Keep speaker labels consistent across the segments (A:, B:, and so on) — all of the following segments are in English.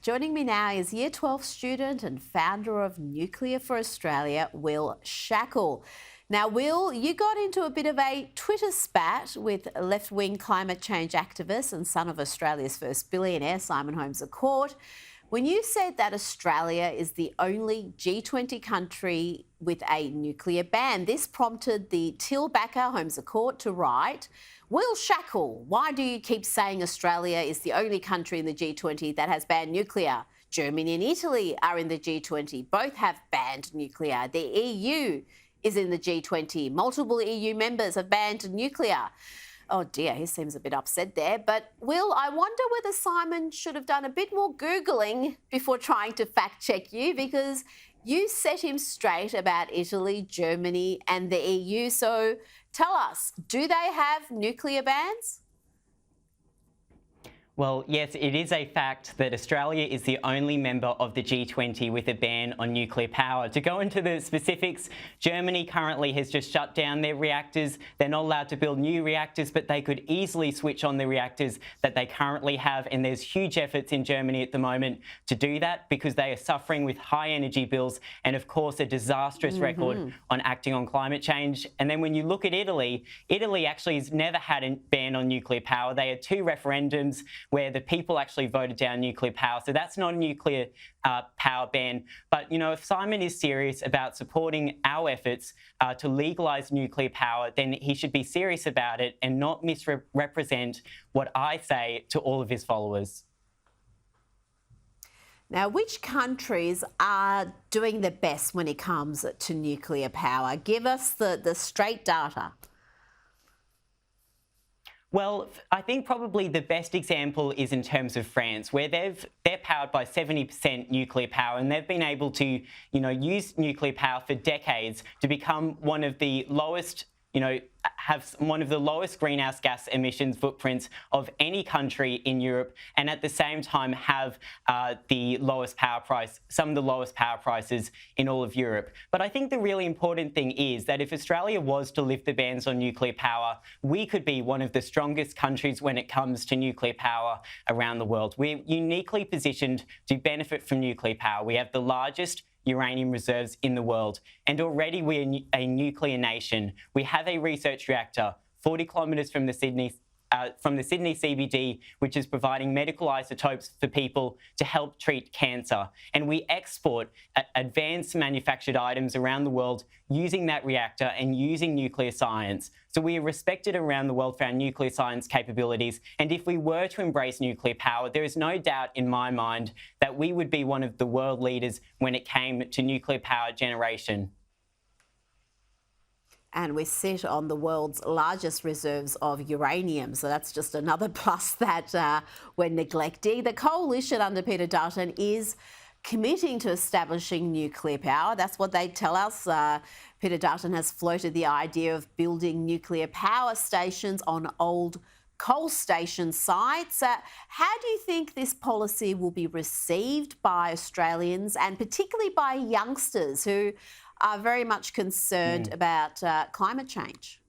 A: Joining me now is Year 12 student and founder of Nuclear for Australia, Will Shackel. Now, Will, you got into a bit of a Twitter spat with left-wing climate change activist and son of Australia's first billionaire, Simon Holmes à Court, when you said that Australia is the only G20 country with a nuclear ban. This prompted the Till backer Holmes à Court to write, Will Shackel, why do you keep saying Australia is the only country in the G20 that has banned nuclear? Germany and Italy are in the G20. Both have banned nuclear. The EU is in the G20. Multiple EU members have banned nuclear. Oh dear, he seems a bit upset there. But Will, I wonder whether Simon should have done a bit more Googling before trying to fact check you, because you set him straight about Italy, Germany and the EU. So tell us, do they have nuclear bans?
B: Well, yes, it is a fact that Australia is the only member of the G20 with a ban on nuclear power. To go into the specifics, Germany currently has just shut down their reactors. They're not allowed to build new reactors, but they could easily switch on the reactors that they currently have. And there's huge efforts in Germany at the moment to do that because they are suffering with high energy bills and, of course, a disastrous record on acting on climate change. And then when you look at Italy, Italy actually has never had a ban on nuclear power. They had two referendums where the people actually voted down nuclear power. So that's not a nuclear power ban. But, you know, if Simon is serious about supporting our efforts to legalise nuclear power, then he should be serious about it and not misrepresent what I say to all of his followers.
A: Now, which countries are doing the best when it comes to nuclear power? Give us the straight data.
B: Well, I think probably the best example is in terms of France, where they're powered by 70% nuclear power, and they've been able to, you know, use nuclear power for decades to become one of the lowest, have one of the lowest greenhouse gas emissions footprints of any country in Europe, and at the same time have the lowest power price, some of the lowest power prices in all of Europe. But I think the really important thing is that if Australia was to lift the bans on nuclear power, we could be one of the strongest countries when it comes to nuclear power around the world. We're uniquely positioned to benefit from nuclear power. We have the largest uranium reserves in the world. And already we're a nuclear nation. We have a research reactor 40 kilometres from the Sydney CBD, which is providing medical isotopes for people to help treat cancer. And we export advanced manufactured items around the world using that reactor and using nuclear science. So we are respected around the world for our nuclear science capabilities. And if we were to embrace nuclear power, there is no doubt in my mind that we would be one of the world leaders when it came to nuclear power generation.
A: And we sit on the world's largest reserves of uranium. So that's just another plus that we're neglecting. The coalition under Peter Dutton is committing to establishing nuclear power. That's what they tell us. Peter Dutton has floated the idea of building nuclear power stations on old coal station sites. How do you think this policy will be received by Australians and particularly by youngsters who are very much concerned about climate change?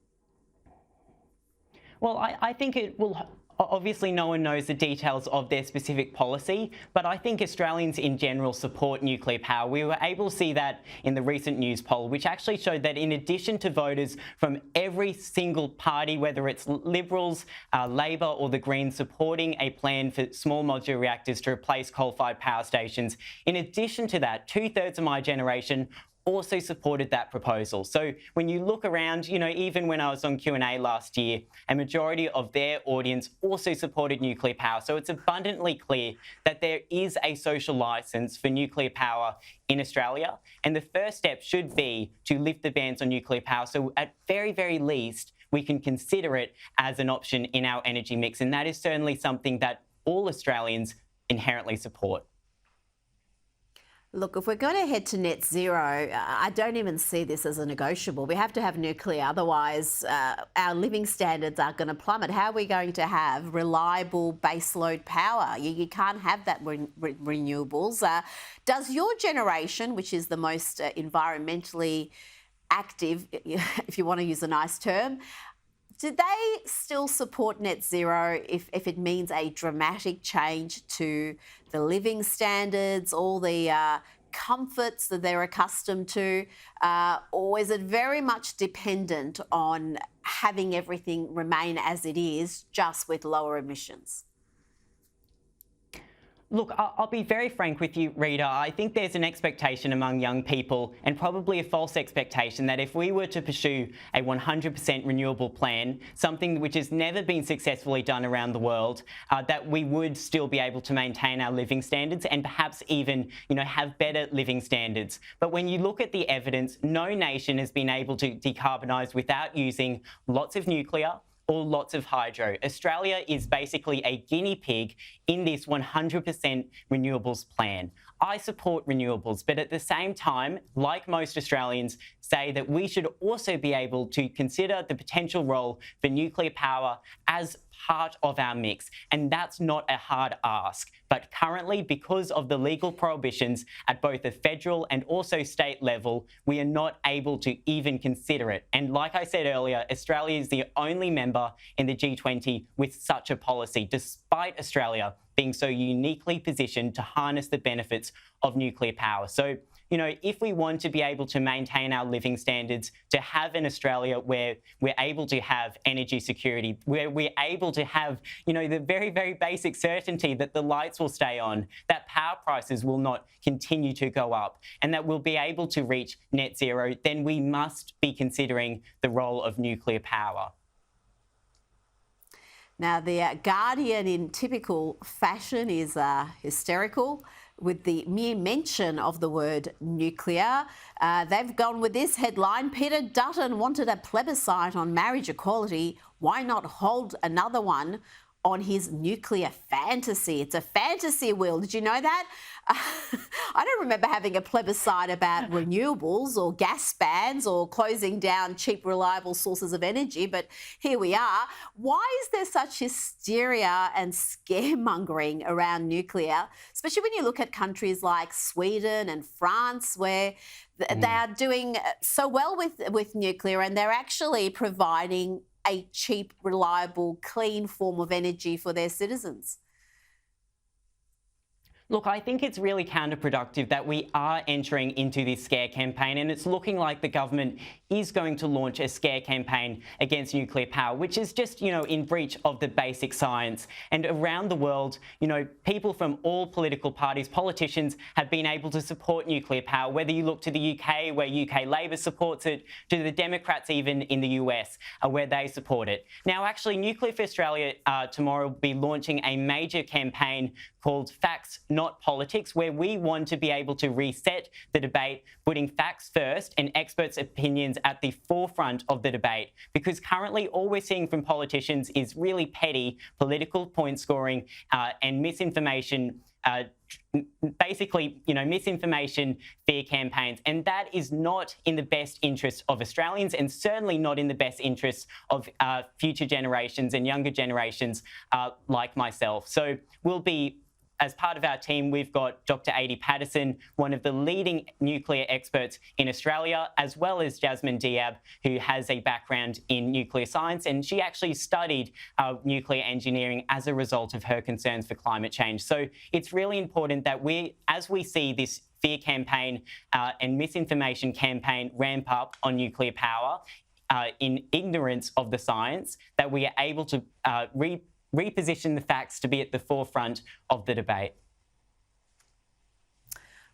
B: Well, I think it will. Obviously, no one knows the details of their specific policy, but I think Australians in general support nuclear power. We were able to see that in the recent news poll, which actually showed that in addition to voters from every single party, whether it's Liberals, Labor or the Greens, supporting a plan for small modular reactors to replace coal-fired power stations, in addition to that, 2/3 of my generation also supported that proposal. So when you look around, even when I was on Q&A last year, a majority of their audience also supported nuclear power. So it's abundantly clear that there is a social licence for nuclear power in Australia. And the first step should be to lift the bans on nuclear power. So at very, very least, we can consider it as an option in our energy mix. And that is certainly something that all Australians inherently support.
A: Look, if we're going to head to net zero, I don't even see this as a negotiable. We have to have nuclear, otherwise our living standards are going to plummet. How are we going to have reliable baseload power? You can't have that renewables. Does your generation, which is the most environmentally active, if you want to use a nice term, do they still support net zero if it means a dramatic change to the living standards, all the comforts that they're accustomed to, or is it very much dependent on having everything remain as it is, just with lower emissions?
B: Look, I'll be very frank with you, Rita. I think there's an expectation among young people, and probably a false expectation, that if we were to pursue a 100% renewable plan, something which has never been successfully done around the world, that we would still be able to maintain our living standards and perhaps even, have better living standards. But when you look at the evidence, no nation has been able to decarbonise without using lots of nuclear or lots of hydro. Australia is basically a guinea pig in this 100% renewables plan. I support renewables, but at the same time, like most Australians, say that we should also be able to consider the potential role for nuclear power as part of our mix. And that's not a hard ask. But currently, because of the legal prohibitions at both the federal and also state level, we are not able to even consider it. And like I said earlier, Australia is the only member in the G20 with such a policy, despite Australia being so uniquely positioned to harness the benefits of nuclear power. So, if we want to be able to maintain our living standards, to have an Australia where we're able to have energy security, where we're able to have, the very, very basic certainty that the lights will stay on, that power prices will not continue to go up, and that we'll be able to reach net zero, then we must be considering the role of nuclear power.
A: Now, the Guardian, in typical fashion, is hysterical with the mere mention of the word nuclear. They've gone with this headline: Peter Dutton wanted a plebiscite on marriage equality. Why not hold another one on his nuclear fantasy? It's a fantasy, Will. Did you know that? I don't remember having a plebiscite about renewables or gas bans or closing down cheap, reliable sources of energy, but here we are. Why is there such hysteria and scaremongering around nuclear, especially when you look at countries like Sweden and France, where they are doing so well with nuclear, and they're actually providing a cheap, reliable, clean form of energy for their citizens?
B: Look, I think it's really counterproductive that we are entering into this scare campaign, and it's looking like the government is going to launch a scare campaign against nuclear power, which is just, in breach of the basic science. And around the world, people from all political parties, politicians, have been able to support nuclear power, whether you look to the UK, where UK Labor supports it, to the Democrats even in the US, where they support it. Now, actually, Nuclear for Australia tomorrow will be launching a major campaign called Facts, Not Politics, where we want to be able to reset the debate, putting facts first and experts' opinions at the forefront of the debate. Because currently all we're seeing from politicians is really petty political point scoring and misinformation, misinformation fear campaigns. And that is not in the best interest of Australians, and certainly not in the best interest of future generations and younger generations like myself. So we'll be, as part of our team, we've got Dr. Adi Paterson, one of the leading nuclear experts in Australia, as well as Jasmine Diab, who has a background in nuclear science, and she actually studied nuclear engineering as a result of her concerns for climate change. So it's really important that as we see this fear campaign and misinformation campaign ramp up on nuclear power in ignorance of the science, that we are able to reposition the facts to be at the forefront of the debate.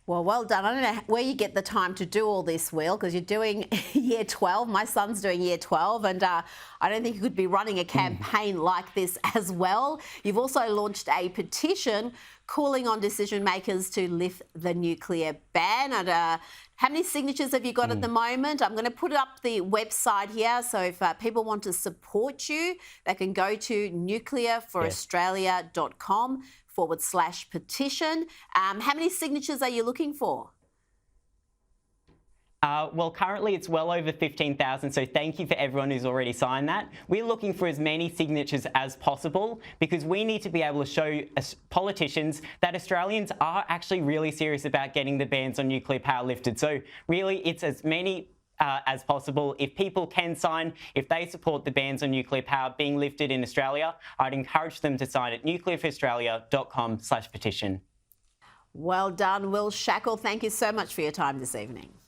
A: Well done. I don't know where you get the time to do all this, Will, because you're doing year 12. My son's doing year 12, and I don't think you could be running a campaign like this as well. You've also launched a petition calling on decision makers to lift the nuclear ban. And how many signatures have you got at the moment? I'm going to put up the website here, so if people want to support you, they can go to nuclearforaustralia.com/petition. How many signatures are you looking for?
B: Well, currently it's well over 15,000, so thank you for everyone who's already signed that. We're looking for as many signatures as possible because we need to be able to show politicians that Australians are actually really serious about getting the bans on nuclear power lifted. So really, it's as many as possible. If people can sign, if they support the bans on nuclear power being lifted in Australia, I'd encourage them to sign at nuclearforaustralia.com/petition.
A: Well done, Will Shackel. Thank you so much for your time this evening.